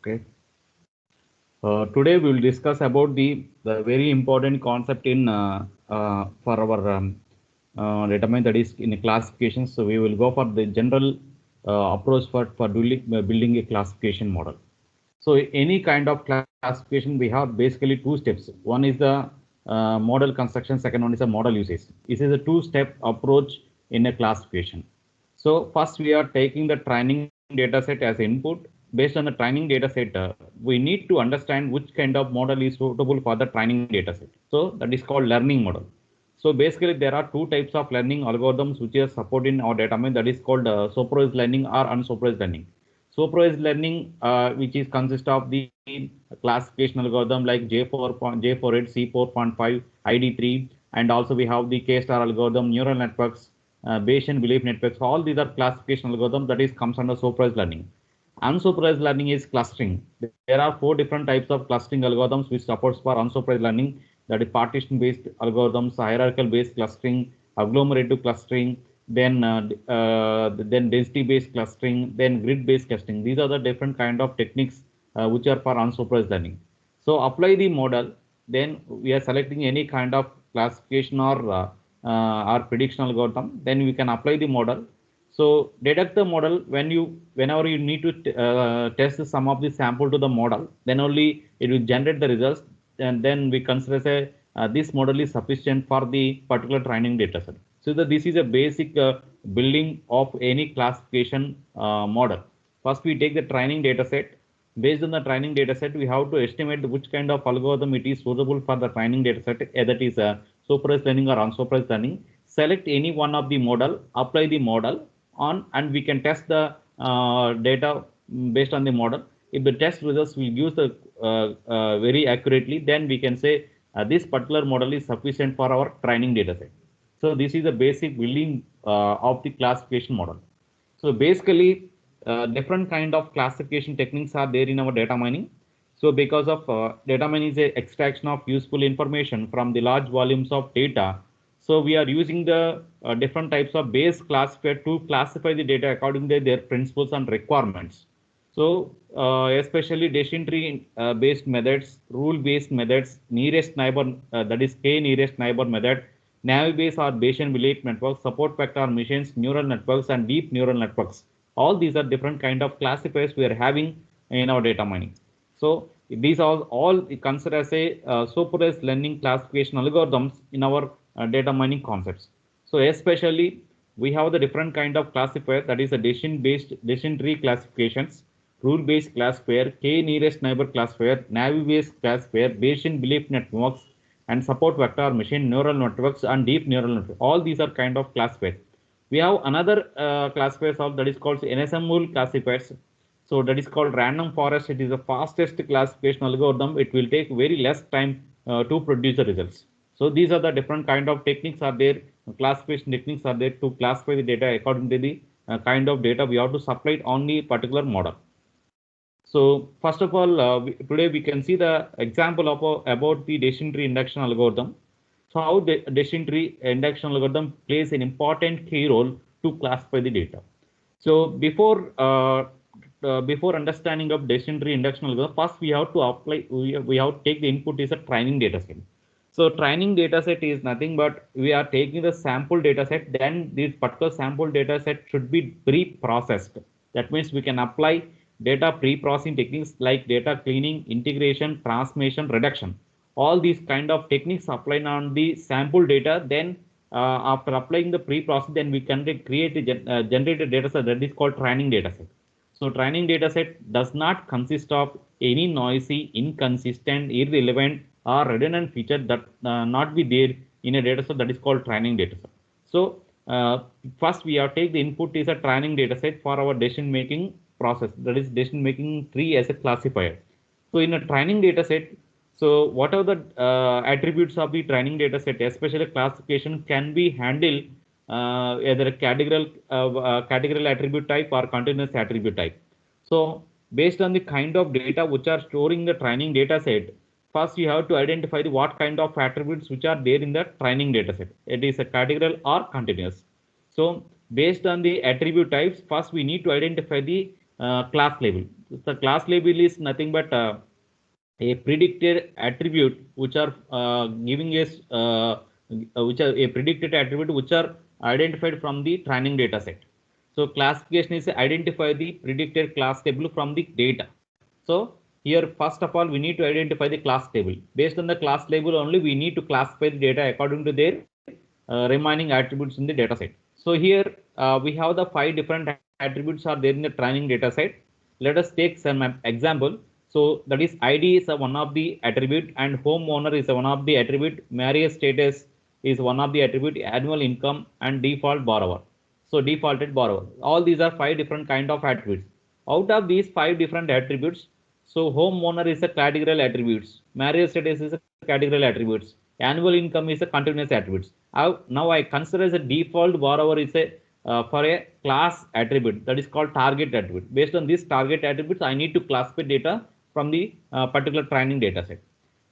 Okay. Today we will discuss about the very important concept in for our data mine, that is in a classification. So we will go for the general approach for building a classification model. So any kind of classification, we have basically two steps. One is the model construction. Second one is a model usage. This is a two-step approach in a classification. So first we are taking the training data set as input. Based on the training data set, we need to understand which kind of model is suitable for the training data set. So that is called learning model. So basically there are two types of learning algorithms which are supported in our data model, that is called supervised learning or unsupervised learning. Supervised learning, which is consist of the classification algorithm like J48, C4.5, ID3, and also we have the K-star algorithm, neural networks, Bayesian belief networks. All these are classification algorithms that is comes under supervised learning. Unsupervised learning is clustering. There are four different types of clustering algorithms which supports for unsupervised learning. That is partition-based algorithms, hierarchical-based clustering, agglomerative clustering, then density-based clustering, then grid-based clustering. These are the different kind of techniques which are for unsupervised learning. So apply the model. Then we are selecting any kind of classification or prediction algorithm. Then we can apply the model. So deduct the model whenever you need to test some of the sample to the model, then only it will generate the results, and then we consider say this model is sufficient for the particular training data set. So this is a basic building of any classification model. First we take the training data set. Based on the training data set, we have to estimate which kind of algorithm it is suitable for the training data set, either it is supervised learning or unsupervised learning. Select any one of the model, apply the model on, and we can test the data based on the model. If the test results will use the very accurately, then we can say this particular model is sufficient for our training data set. So this is the basic building of the classification model. So basically, different kind of classification techniques are there in our data mining. So because of data mining is a extraction of useful information from the large volumes of data. So we are using the different types of base classifier to classify the data according to their principles and requirements. So especially decision tree based methods, rule based methods, nearest neighbor, that is k nearest neighbor method, Navi-based or Bayesian belief networks, support vector machines, neural networks, and deep neural networks. All these are different kind of classifiers we are having in our data mining. So these are all considered as a supervised learning classification algorithms in our data mining concepts. So especially we have the different kind of classifier, that is a decision tree classifications, rule based classifier, k nearest neighbor classifier, Navi based classifier, Bayesian belief networks, and support vector machine neural networks and deep neural networks. All these are kind of classifiers. We have another classifiers of that is called NSMUL classifiers. So that is called random forest. It is the fastest classification algorithm. It will take very less time to produce the results. So these are the different kind of techniques are there. Classification techniques are there to classify the data according to the kind of data we have to supply it on the particular model. So first of all, today we can see the example of about the decision tree induction algorithm. So how the decision tree induction algorithm plays an important key role to classify the data. So before understanding of decision tree induction algorithm, first we have to apply. We have to take the input is a training data set. So training data set is nothing but we are taking the sample data set. Then this particular sample data set should be pre-processed. That means we can apply data pre-processing techniques like data cleaning, integration, transformation, reduction. All these kind of techniques applied on the sample data. Then after applying the pre-processing, then we can create a generated data set that is called training data set. So training data set does not consist of any noisy, inconsistent, irrelevant, or redundant feature that not be there in a data set that is called training data set. So first we have take the input is a training data set for our decision making process, that is decision making tree as a classifier. So in a training data set, so what are the attributes of the training data set, especially classification can be handled either a categorical attribute type or continuous attribute type. So based on the kind of data which are storing the training data set, first you have to identify the what kind of attributes which are there in the training data set. It is a categorical or continuous. So based on the attribute types, first we need to identify the class label. the class label is nothing but a predicted attribute which are giving us which are a predicted attribute which are identified from the training data set. So classification is identify the predicted class table from the data. So here first of all we need to identify the class table. Based on the class label only we need to classify the data according to their remaining attributes in the data set. So here we have the 5 different attributes are there in the training data set. Let us take some example. So that is ID is one of the attribute and homeowner is one of the attribute, marriage status is one of the attribute, annual income and default borrower. So defaulted borrower. All these are 5 different kind of attributes. Out of these 5 different attributes, so homeowner is a categorical attributes, marriage status is a categorical attributes, annual income is a continuous attributes. Now I consider as a default borrower is a for a class attribute that is called target attribute. Based on these target attributes, I need to classify data from the particular training data set.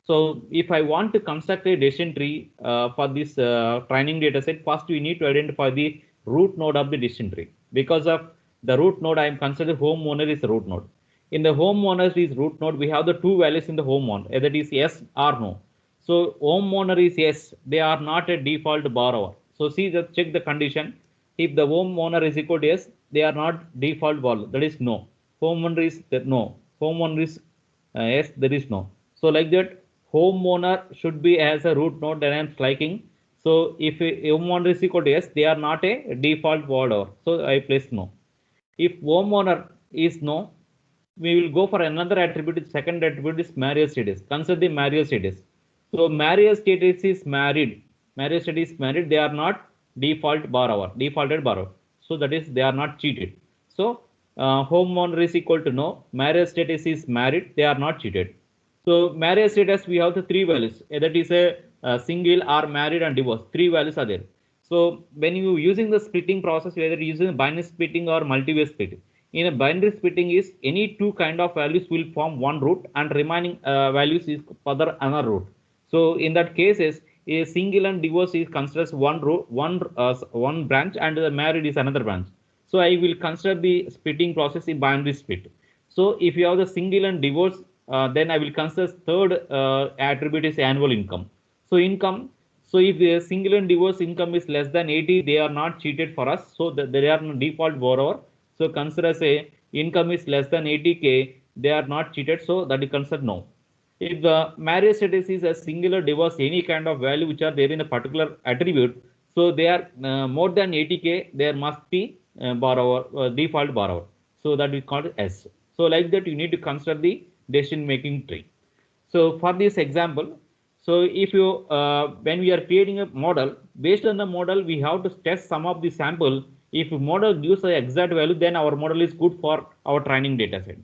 So if I want to construct a decision tree for this training data set, first we need to identify the root node of the decision tree. Because of the root node, I am considered homeowner is a root node. In the homeowner is root node, we have the 2 values in the homeowner, that is yes or no. So homeowner is yes, they are not a default borrower. So see, just check the condition. If the homeowner is equal to yes, they are not default borrower. That is no. Homeowner is no. Homeowner is yes, there is no. So like that, homeowner should be as a root node that I am striking. So if homeowner is equal to yes, they are not a default borrower. So I place no. If homeowner is no, we will go for another attribute. Second attribute is marriage status. Consider the marriage status. So marriage status is married. Marriage status is married. They are not defaulted borrower. So that is they are not cheated. So homeowner is equal to no. Marriage status is married. They are not cheated. So marriage status we have the 3 values. That is a single or married and divorced. 3 values are there. So when you using the splitting process, whether using binary splitting or multi-way splitting, in a binary splitting is any 2 kind of values will form one root and remaining values is further another root. So in that cases, a single and divorce is considered one row, one branch, and the married is another branch. So I will consider the splitting process in binary split. So if you have the single and divorce, then I will consider third attribute is annual income. So income. So if the single and divorce income is less than 80, they are not cheated for us. So they are no default borrower. So consider say income is less than 80K, they are not cheated. So that is considered no. If the marriage status is a singular divorce, any kind of value which are there in a particular attribute, so they are more than 80K, there must be borrower, default borrower. So that is called S. So like that, you need to consider the decision making tree. So for this example, so if you when we are creating a model, based on the model, we have to test some of the sample. If model gives the exact value, then our model is good for our training data set.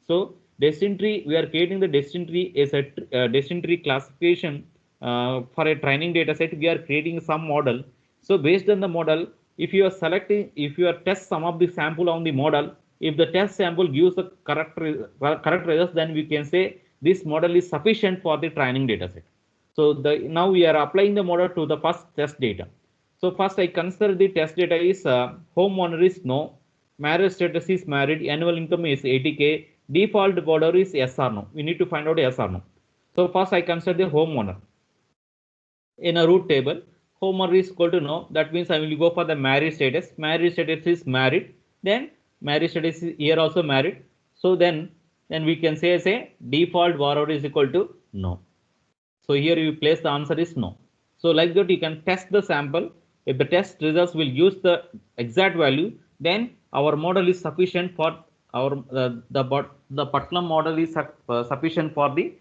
So decision tree, we are creating the decision tree as a decision tree classification for a training data set. We are creating some model. So based on the model, if you are selecting, if you are test some of the sample on the model, if the test sample gives the correct results, then we can say this model is sufficient for the training data set. So now we are applying the model to the first test data. So first I consider the test data is homeowner is no, marriage status is married, annual income is 80K, default border is yes or no. We need to find out yes or no. So first I consider the homeowner. In a root table, homeowner is equal to no. That means I will go for the marriage status. Marriage status is married. Then marriage status is here also married. So then we can say as a default borrower is equal to no. So here you place the answer is no. So like that you can test the sample. If the test results will use the exact value, then our model is sufficient for our the particular model is sufficient for the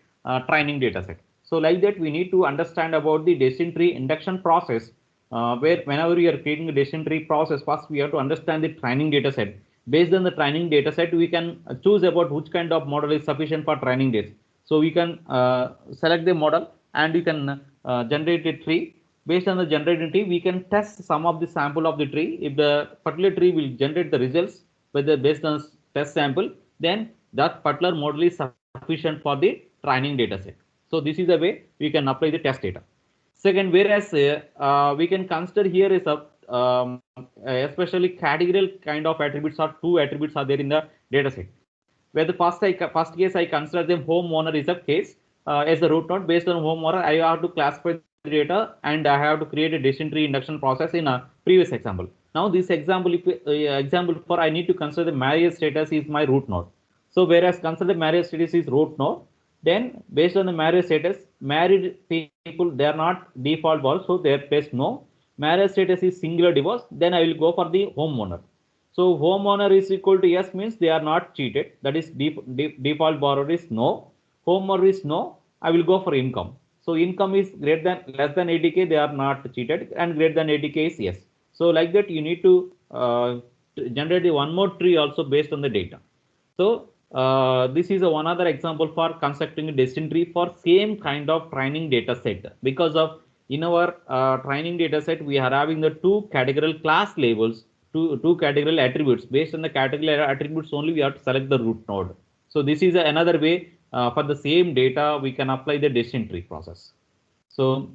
training data set. So like that we need to understand about the decision tree induction process, where whenever we are creating a decision tree process, first we have to understand the training data set. Based on the training data set, we can choose about which kind of model is sufficient for training data. So we can select the model and you can generate a tree. Based on the generated tree, we can test some of the sample of the tree. If the particular tree will generate the results whether based on test sample, then that particular model is sufficient for the training data set. So this is the way we can apply the test data. Second, whereas we can consider here is especially categorical kind of attributes or 2 attributes are there in the data set. where the first case I consider the homeowner is a case as the root node. Based on homeowner, I have to classify the data and I have to create a decision tree induction process in a previous example. Now this example, if example for I need to consider the marriage status is my root node. So whereas consider the marriage status is root node, then based on the marriage status, married people they are not default balls, so their place no. Marriage status is singular divorce, then I will go for the homeowner. So homeowner is equal to yes means they are not cheated. That is default borrower is no. Homeowner is no. I will go for income. So income is greater than less than 80K. They are not cheated, and greater than 80K is yes. So like that you need to generate one more tree also based on the data. So this is one other example for constructing a decision tree for same kind of training data set. Because of in our training data set, we are having the two categorical class labels, two categorical attributes. Based on the categorical attributes only, we have to select the root node. So this is another way for the same data, we can apply the decision tree process. So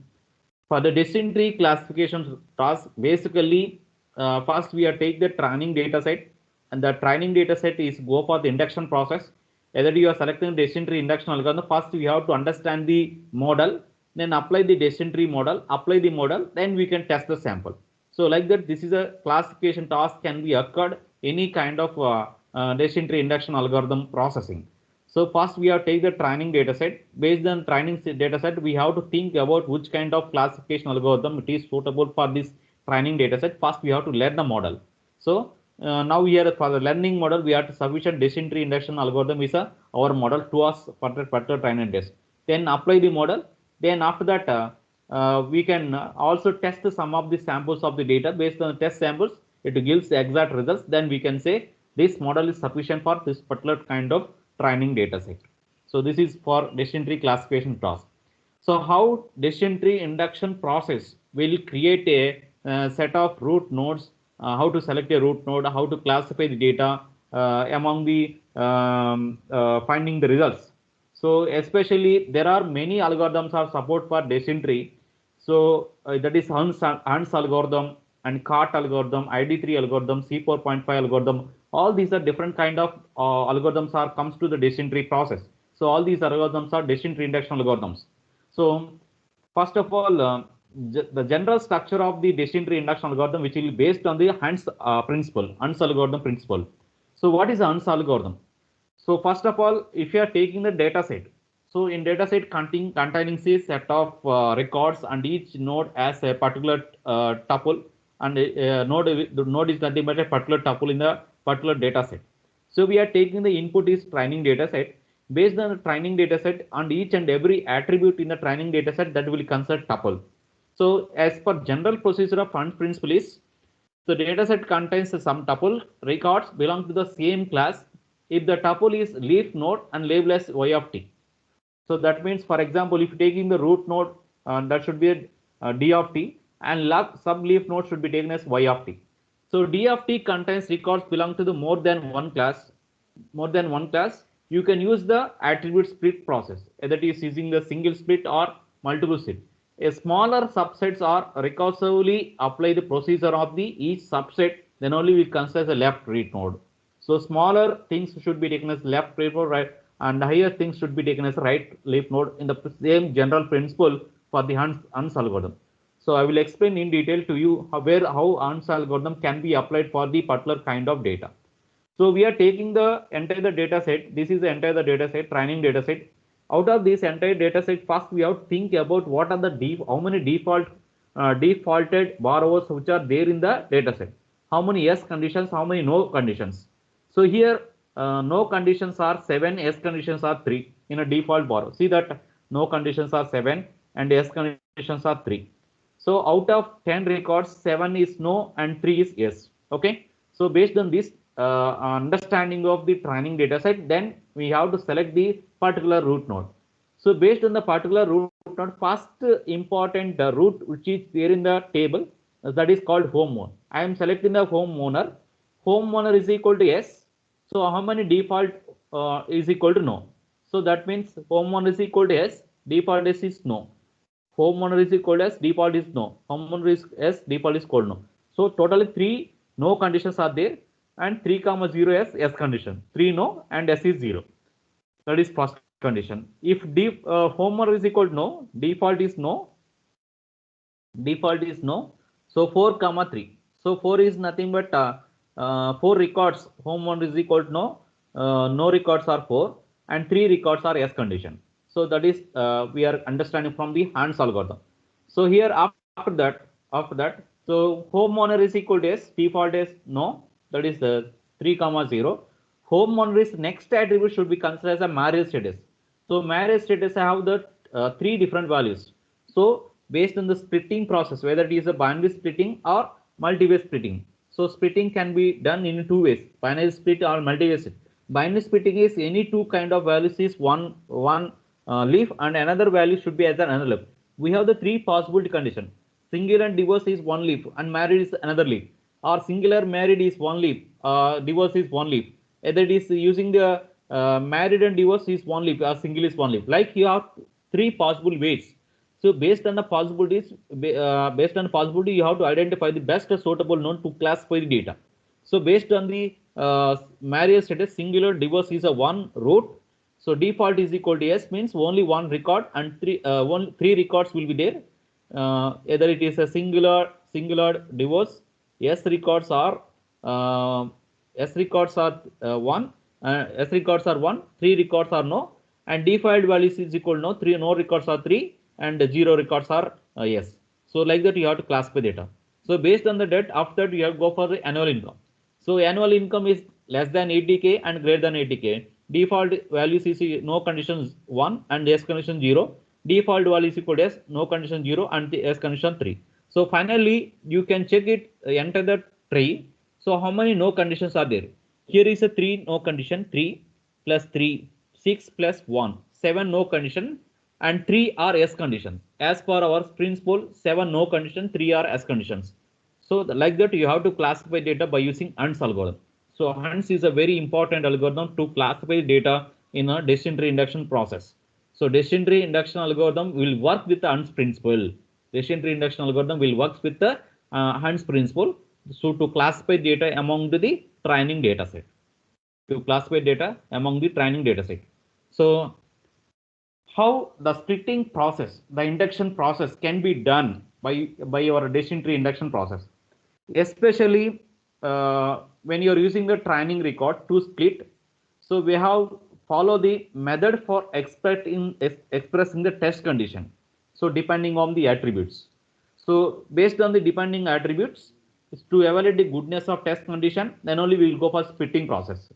for the decision tree classification task, basically, first we are take the training data set, and the training data set is go for the induction process. Either you are selecting decision tree induction algorithm, first we have to understand the model, then apply the decision tree model, apply the model, then we can test the sample. So like that, this is a classification task can be occurred any kind of decision tree induction algorithm processing. So first we have take the training data set. Based on training data set, we have to think about which kind of classification algorithm it is suitable for this training data set. First we have to learn the model. So now here for the learning model, we have to sufficient decision tree induction algorithm is our model to us for the particular training test. Then apply the model. Then after that, we can also test some of the samples of the data. Based on the test samples, it gives the exact results. Then we can say this model is sufficient for this particular kind of training data set. So this is for decision tree classification task. So how decision tree induction process will create a set of root nodes, how to select a root node, how to classify the data among the finding the results. So especially there are many algorithms are support for decision tree. So that is Hunt's algorithm and CART algorithm, ID3 algorithm, C4.5 algorithm. All these are different kind of algorithms are comes to the decision tree process. So all these algorithms are decision tree induction algorithms. So first of all, the general structure of the decision tree induction algorithm, which will be based on the Hunt's principle, Hunt's algorithm principle. So what is Hunt's algorithm? So first of all, if you are taking the data set, so in data set containing a set of records, and each node has a particular tuple, and the node is nothing but a particular tuple in the particular data set. So we are taking the input is training data set. Based on the training data set, and each and every attribute in the training data set, that will consider tuple. So as per general procedure of Hunt's principle is, the dataset contains some tuple records belong to the same class if the tuple is leaf node and labeled as y of t. So that means, for example, if taking the root node, that should be d of t, and sub leaf node should be taken as y of t. So d of t contains records belong to the more than one class. More than one class, you can use the attribute split process, either it is using the single split or multiple split. A smaller subsets are recursively apply the procedure of the each subset, then only we consider the left read node. So smaller things should be taken as left read node, right, and higher things should be taken as right leaf node in the same general principle for the Hunt's algorithm. So I will explain in detail to you how Hunt's algorithm can be applied for the particular kind of data. So we are taking the entire data set. This is the entire data set, training data set. Out of this entire data set, first we have to think about what are the how many defaulted borrowers which are there in the data set. How many yes conditions, how many no conditions. So here no conditions are 7, yes conditions are 3 in a default borrow. See that no conditions are 7 and yes conditions are 3. So out of 10 records, 7 is no and 3 is yes. Okay. So based on this understanding of the training data set, then we have to select the particular root node. So based on the particular root node, first important root which is there in the table, that is called homeowner. I am selecting the homeowner. Homeowner is equal to yes. So how many default is equal to no? So that means homeowner is equal to yes, default is no. Homeowner is equal to yes, default is no. Homeowner is yes, default is equal to no. So totally 3 no conditions are there. and 3 comma 0 as S condition. 3 no and S is 0. That is first condition. If homer is equal to no, default is no, default is no. So 4 comma 3. So 4 is nothing but 4 records. Home 1 is equal to no. No records are 4 and 3 records are S condition. So that is we are understanding from the Hans algorithm. So here after that, so home owner is equal to S. Default is no. That is 3 comma 0. Home owner is next attribute should be considered as a marriage status. So marriage status have the 3 different values. So based on the splitting process, whether it is a binary splitting or multi-way splitting. So splitting can be done in two ways: binary split or multi-way split. Binary splitting is any two kind of values is one leaf and another value should be as another leaf. We have the three possibility condition: single and divorce is one leaf and married is another leaf, or singular married is one leaf, divorce is one leaf. Either it is using the married and divorce is one leaf or single is one leaf. Like you have three possible ways. So based on the possibilities, based on the possibility, you have to identify the best suitable node to classify the data. So based on the marriage status, singular divorce is a one root. So default is equal to S means only one record and three records will be there. Either it is a singular divorce. S records are uh, S records are one. S records are one. Three records are no. And default values is equal to no. Three no records are three and zero records are yes. So like that you have to classify data. So based on the debt, after that you have to go for the annual income. So annual income is less than 80k and greater than 80k. Default values is no conditions 1 and S condition 0. Default value is equal to S, no condition 0 and the S condition 3. So finally you can check it, enter the tree. So how many no conditions are there? Here is a 3 no condition, 3 plus 3, 6 plus 1, 7 no condition and 3 are S conditions. As per our principle, 7 no condition, 3 are S conditions. So like that you have to classify data by using Hunt's algorithm. So Hunt's is a very important algorithm to classify data in a decision tree induction process. So decision tree induction algorithm will work with the Hunt's principle. Decision tree induction algorithm will work with the Hunt's principle. So to classify data among the training data set. To classify data among the training data set. So how the splitting process, the induction process can be done by your decision tree induction process, especially when you're using the training record to split. So we have follow the method for expressing the test condition. So depending on the attributes. So based on the depending attributes, to evaluate the goodness of test condition, then only we will go for splitting process.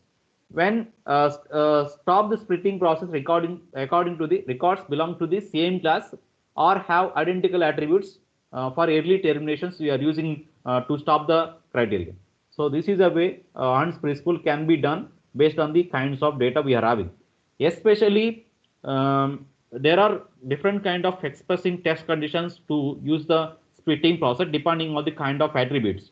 When stop the splitting process according to the records belong to the same class or have identical attributes for early terminations we are using to stop the criteria. So this is a way Hunt's principle can be done based on the kinds of data we are having. Especially there are different kind of expressing test conditions to use the splitting process depending on the kind of attributes.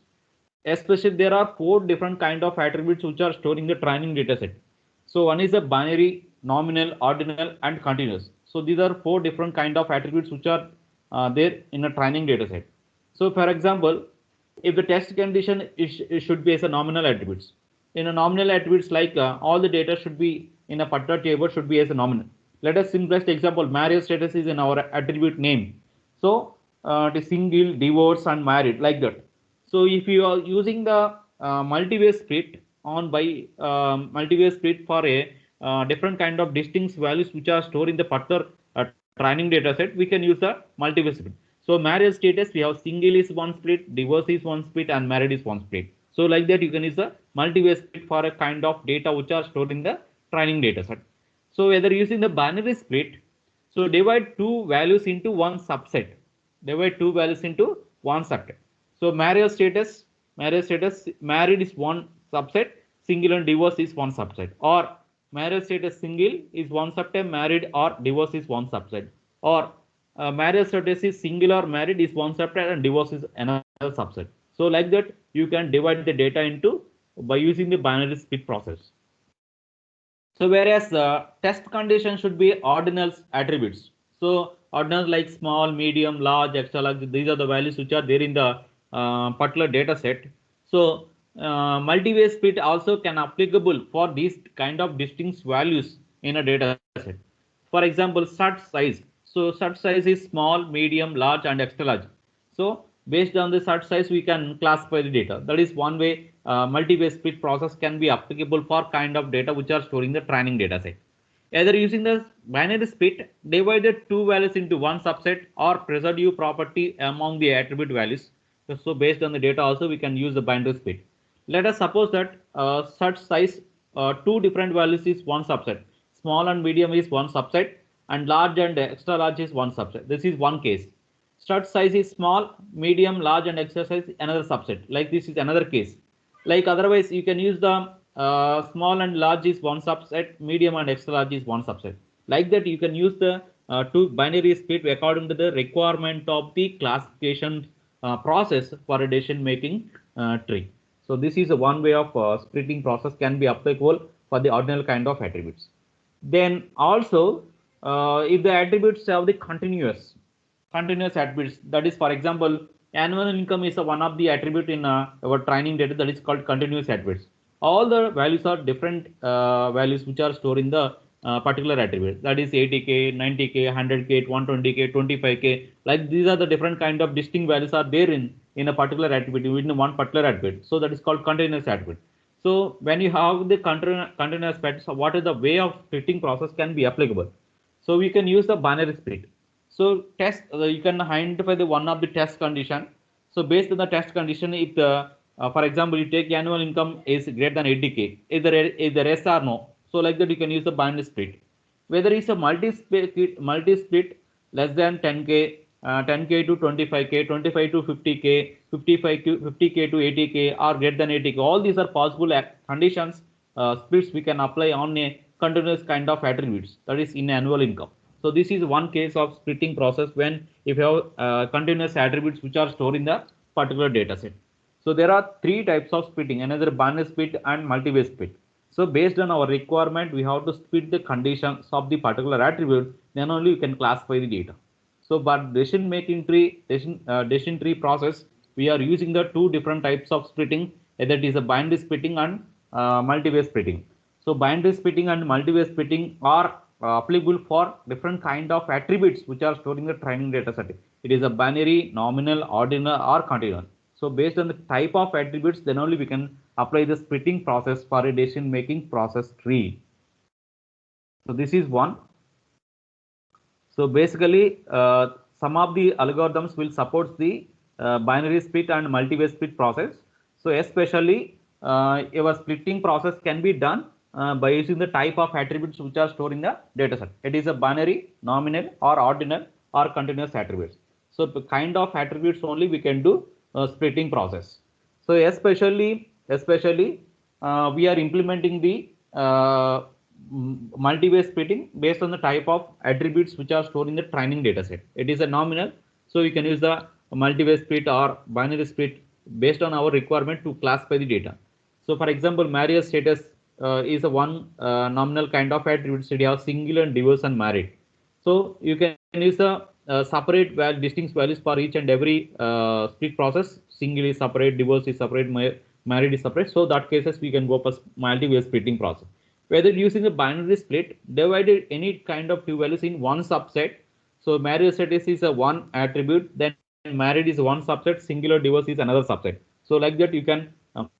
Especially there are four different kind of attributes which are stored in the training data set. So one is a binary, nominal, ordinal and continuous. So these are four different kind of attributes which are there in a training data set. So for example, if the test condition is should be as a nominal attributes, in a nominal attributes like all the data should be in a particular table should be as a nominal. Let us simplest example, marriage status is in our attribute name. So it is single, divorce and married like that. So if you are using the multi-way split on by multi-way split for a different kind of distinct values which are stored in the particular training data set, we can use the multi-way split. So marriage status, we have single is one split, divorce is one split and married is one split. So like that you can use the multi-way split for a kind of data which are stored in the training data set. So whether using the binary split, so divide two values into one subset. Divide two values into one subset. So marriage status, married is one subset, single and divorce is one subset. Or marriage status single is one subset, married or divorce is one subset. Or marriage status is single or married is one subset and divorce is another subset. So like that you can divide the data into by using the binary split process. So whereas test condition should be ordinals attributes. So ordinals like small, medium, large, extra large, these are the values which are there in the particular data set. So multi-way split also can applicable for these kind of distinct values in a data set. For example, search size. So search size is small, medium, large, and extra large. So based on the search size, we can classify the data. That is one way multi-way split process can be applicable for kind of data which are storing the training data set. Either using the binary split, divide the two values into one subset or residue property among the attribute values. So based on the data also we can use the binary split. Let us suppose that such size two different values is one subset. Small and medium is one subset and large and extra large is one subset. This is one case. Strut size is small, medium, large, and extra size another subset. Like this is another case. Like otherwise, you can use the small and large is one subset, medium and extra large is one subset. Like that, you can use the two binary split according to the requirement of the classification process for a decision making tree. So this is a one way of splitting process can be applicable for the ordinal kind of attributes. Then also, if the attributes have the continuous attributes, that is, for example, annual income is one of the attribute in our training data that is called continuous attributes. All the values are different values which are stored in the particular attribute. That is 80k, 90k, 100k, 120k, 25k. Like these are the different kind of distinct values are there in a particular attribute within one particular attribute. So that is called continuous attribute. So when you have the continuous aspect, so what is the way of splitting process can be applicable? So we can use the binary split. So test you can identify the one of the test condition. So based on the test condition, if the for example you take annual income is greater than 80k, is the rest or no. So like that you can use the binary split. Whether it's a multi split less than 10k, 10k to 25k, 25 to 50k, 50k to 80k, or greater than 80k. All these are possible conditions splits we can apply on a continuous kind of attributes, that is in annual income. So this is one case of splitting process when if you have continuous attributes which are stored in the particular data set. So there are three types of splitting, another binary split and multi-way split. So based on our requirement, we have to split the conditions of the particular attribute, then only you can classify the data. So but decision tree process, we are using the two different types of splitting, either it is a binary splitting and multi-way splitting. So binary splitting and multi-way splitting are applicable for different kind of attributes which are stored in the training data set. It is a binary, nominal, ordinal, or continual. So based on the type of attributes, then only we can apply the splitting process for a decision making process tree. So this is one. So basically, some of the algorithms will support the binary split and multi-way split process. So especially, your splitting process can be done by using the type of attributes which are stored in the dataset. It is a binary, nominal, or ordinal, or continuous attributes. So the kind of attributes only we can do splitting process. So especially we are implementing the multi-way splitting based on the type of attributes which are stored in the training data set. It is a nominal, so we can use the multi-way split or binary split based on our requirement to classify the data. So for example, marriage status is a one nominal kind of attribute. So you have single and divorce and married. So you can use the separate distinct values for each and every split process. Single is separate, divorce is separate, married is separate. So that cases we can go for multi-way splitting process. Whether using a binary split, divided any kind of two values in one subset. So marriage status is a one attribute, then married is one subset, singular divorce is another subset. So like that you can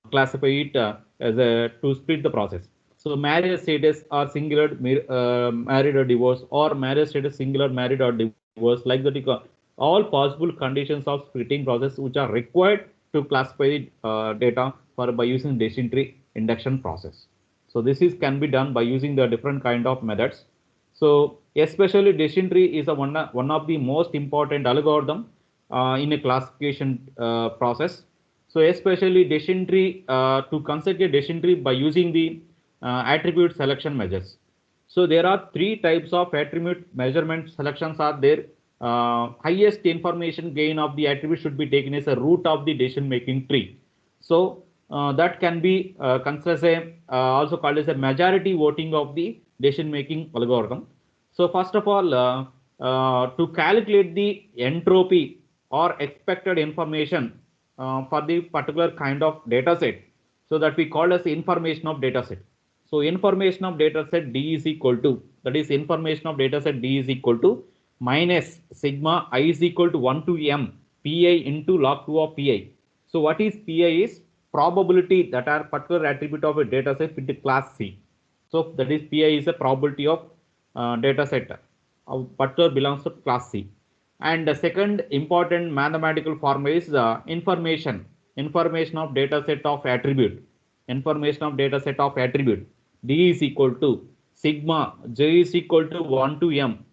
classify it as a to split the process. So marriage status or singular married or divorce, or marriage status singular married or divorce, like that you can all possible conditions of splitting process which are required to classify data for by using decision tree induction process. So this is can be done by using the different kind of methods. So especially decision tree is one of the most important algorithm in a classification process. So especially decision tree to construct a decision tree by using the attribute selection measures. So there are three types of attribute measurement selections are there. Highest information gain of the attribute should be taken as a root of the decision making tree. So that can be considered as a also called as a majority voting of the decision making algorithm. So first of all, to calculate the entropy or expected information for the particular kind of data set. So that we call as information of data set. So information of data set D is equal to, that is information of data set D is equal to minus sigma I is equal to 1 to m pi into log 2 of pi. So what is pi is probability that are particular attribute of a data set with the class C. So that is pi is a probability of data set of particular belongs to class C. And the second important mathematical formula is information of data set of attribute. Information of data set of attribute D is equal to sigma j is equal to 1 to m,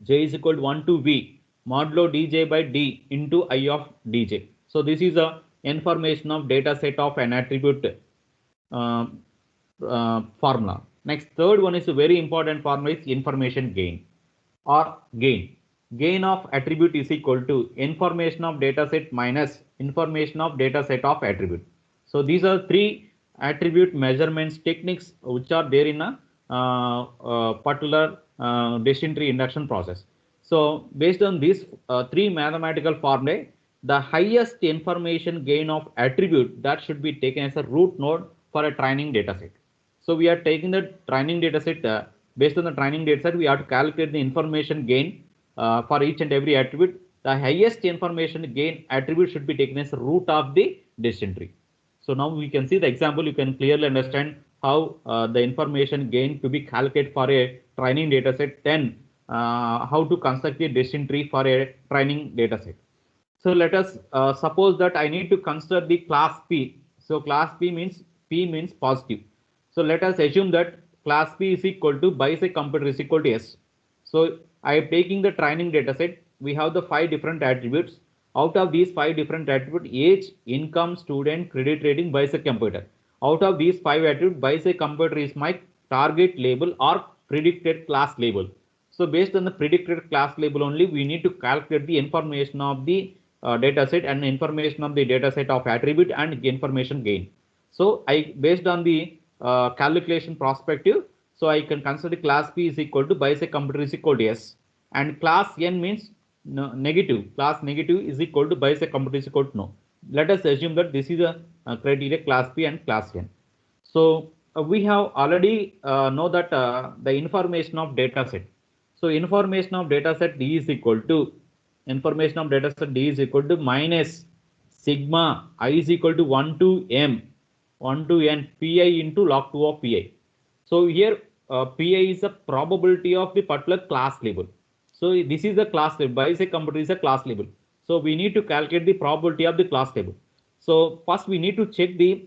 j is equal to 1 to v modulo dj by d into I of dj. So this is a information of data set of an attribute uh, formula. Next, third one is a very important formula is information gain or gain. Gain of attribute is equal to information of data set minus information of data set of attribute. So these are three attribute measurements techniques which are there in a particular decision tree induction process. So based on these three mathematical formulae, the highest information gain of attribute that should be taken as a root node for a training data set. So we are taking the training data set. Based on the training data set, we have to calculate the information gain for each and every attribute. The highest information gain attribute should be taken as the root of the decision tree. So now we can see the example. You can clearly understand how the information gain to be calculated for a training data set. Then how to construct a decision tree for a training data set. So let us suppose that I need to consider the class P. So class P means positive. So let us assume that class P is equal to bisect computer is equal to S. So I am taking the training data set. We have the 5 different attributes. Out of these 5 different attributes, age, income, student, credit rating, bisect computer. Out of these 5 attributes, bisect computer is my target label or predicted class label. So based on the predicted class label only, we need to calculate the information of the data set and information of the data set of attribute and information gain. So I based on the calculation perspective, so I can consider class P is equal to bisect computer is equal to S, and class N means no, negative. Class negative is equal to bisect computer is equal to no. Let us assume that this is a criteria class P and class N. So we have already know that the information of data set. So information of data set D is equal to information of data set D is equal to minus sigma I is equal to 1 to m 1 to n pi into log 2 of pi. So here pi is the probability of the particular class label. So this is the class label. Bisect computer is a class label. So we need to calculate the probability of the class label. So first we need to check the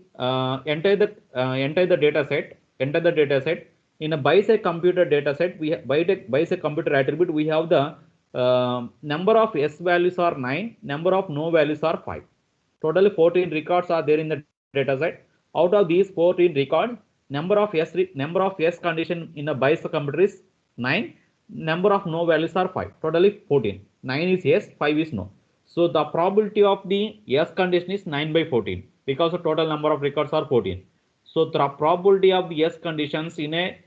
enter the data set. Enter the data set in a bisect computer data set. We have bisect computer attribute. We have the number of S values are 9. Number of no values are 5. Totally 14 records are there in the data set. Out of these 14 records, number of S condition in a bisect computer is 9. Number of no values are 5. Totally 14. 9 is yes, 5 is no. So the probability of the yes condition is 9 by 14 because the total number of records are 14. So the probability of the yes conditions in a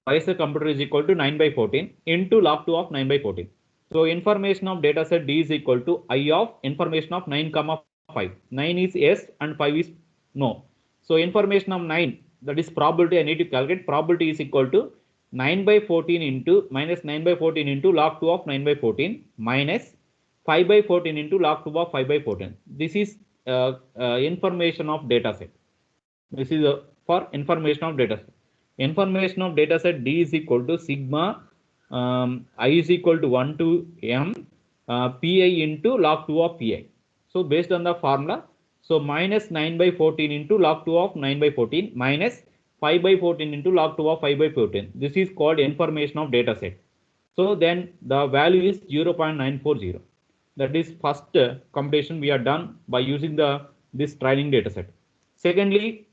bisect computer is equal to 9 by 14 into log 2 of 9 by 14. So information of data set D is equal to I of information of 9 comma 5. 9 is yes and 5 is no. So information of 9, that is probability, I need to calculate. Probability is equal to 9 by 14 into minus 9 by 14 into log 2 of 9 by 14 minus 5 by 14 into log 2 of 5 by 14. This is information of data set. This is for information of data set. Information of data set D is equal to sigma I is equal to 1 to m pi into log 2 of pi. So based on the formula, so minus 9 by 14 into log 2 of 9 by 14 minus 5 by 14 into log 2 of 5 by 14. This is called information of data set. So then the value is 0.940. That is first computation we are done by using this training data set. Secondly,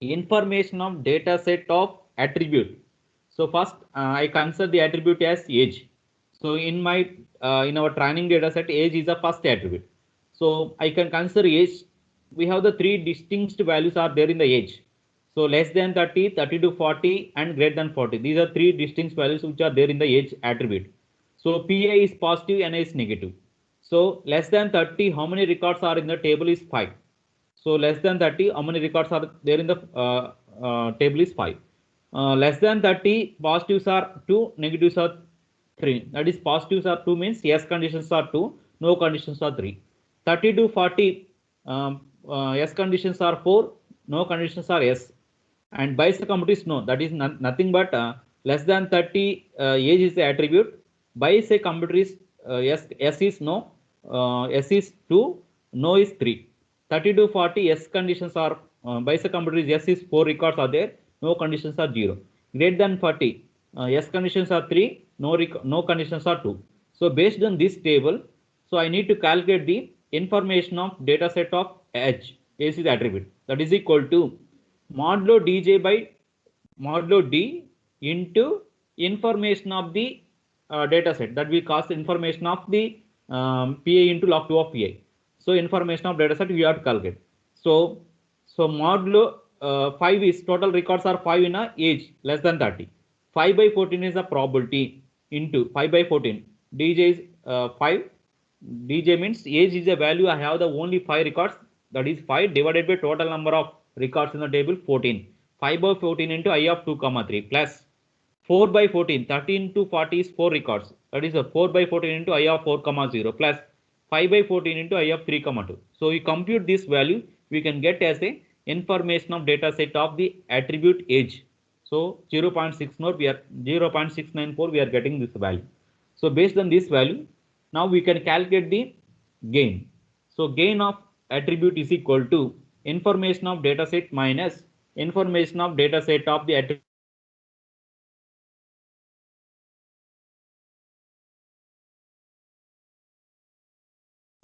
information of data set of attribute. So first I consider the attribute as age. So in my in our training data set, age is the first attribute. So I can consider age. We have the 3 distinct values are there in the age. So less than 30, 30 to 40 and greater than 40. These are 3 distinct values which are there in the age attribute. So PI is positive, NI is negative. So less than 30, how many records are in the table is 5. So less than 30, how many records are there in the table is 5. Less than 30, positives are 2, negatives are 3. That is positives are 2 means yes conditions are 2, no conditions are 3. 30 to 40, yes conditions are 4, no conditions are yes. And bisecumber is no, that is nothing but less than 30 age is the attribute. Bisecumber is yes, yes is no, yes is 2, no is 3. 30 to 40 yes conditions are bisecumber is yes is 4 records are there, no conditions are 0. Greater than 40 yes conditions are 3, no conditions are 2. So based on this table, so I need to calculate the information of data set of H, H is attribute, that is equal to modulo dj by modulo d into information of the data set, that we cast information of the PA into log 2 of PA. So information of data set we have to calculate. So modulo 5 is total records are 5 in a age less than 30. 5 by 14 is the probability into 5 by 14. DJ is 5. DJ means age is a value. I have the only 5 records, that is 5 divided by total number of records in the table 14. 5 by 14 into I of 2 comma 3 plus 4 by 14. 13 to 40 is 4 records, that is a 4 by 14 into I of 4 comma 0 plus 5 by 14 into I of 3 comma 2. So we compute this value, we can get as a information of data set of the attribute age. So 0.694 we are 0.694 we are getting this value. So based on this value, now we can calculate the gain. So gain of attribute is equal to information of data set minus information of data set of the attribute.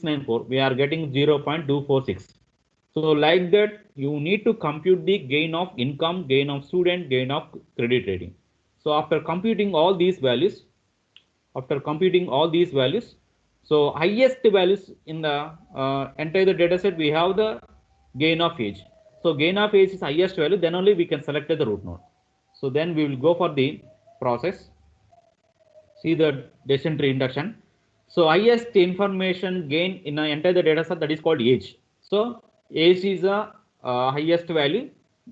We are getting 0.246. So like that, you need to compute the gain of income, gain of student, gain of credit rating. So after computing all these values, so highest values in the entire data set, we have the gain of age. So gain of age is highest value, then only we can select the root node. So then we will go for the process. See the decision tree induction. So highest information gain in the entire data set, that is called age. So age is a highest value.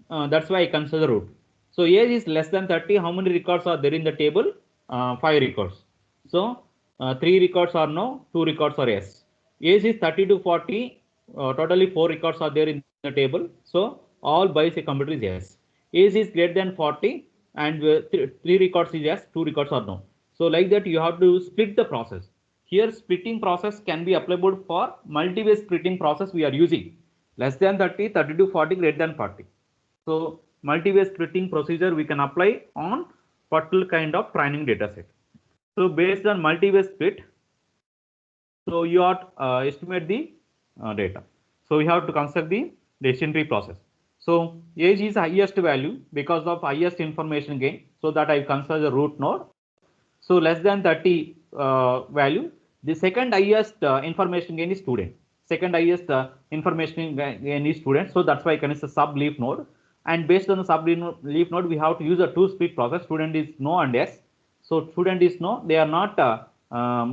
That's why I consider root. So age is less than 30. How many records are there in the table? 5 records. So 3 records are no, 2 records are yes. Age is 30 to 40. Totally 4 records are there in the table. So all by a computer is yes. Age is greater than 40 and 3 records is yes, 2 records are no. So like that you have to split the process. Here splitting process can be applicable for multi-way splitting process we are using. Less than 30, 30 to 40, greater than 40. So multi-way splitting procedure we can apply on particular kind of training data set. So based on multi-way split, so you have estimate the data. So we have to construct the decision tree process. So age is highest value because of highest information gain. So that I consider the root node. So less than 30 value. The second highest information gain is student. Second highest information gain is student. So that's why I consider sub leaf node. And based on the sub leaf node, we have to use a two split process. Student is no and yes. So student is no, they are not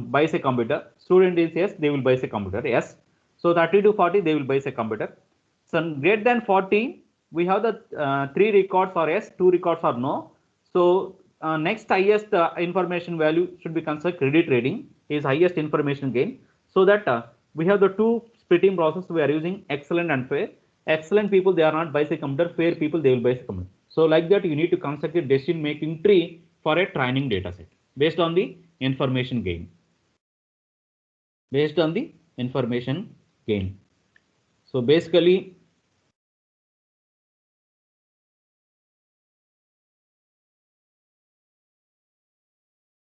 buys a computer. Student is yes, they will buy a computer. Yes. So 30 to 40, they will buy a computer. So greater than 40, we have the 3 records are yes, 2 records are no. So next highest information value should be considered credit rating is highest information gain. So that we have the two splitting process we are using excellent and fair. Excellent people, they are not buy a computer. Fair people, they will buy a computer. So like that, you need to construct a decision making tree for a training data set based on the information gain. Based on the information gain. So basically,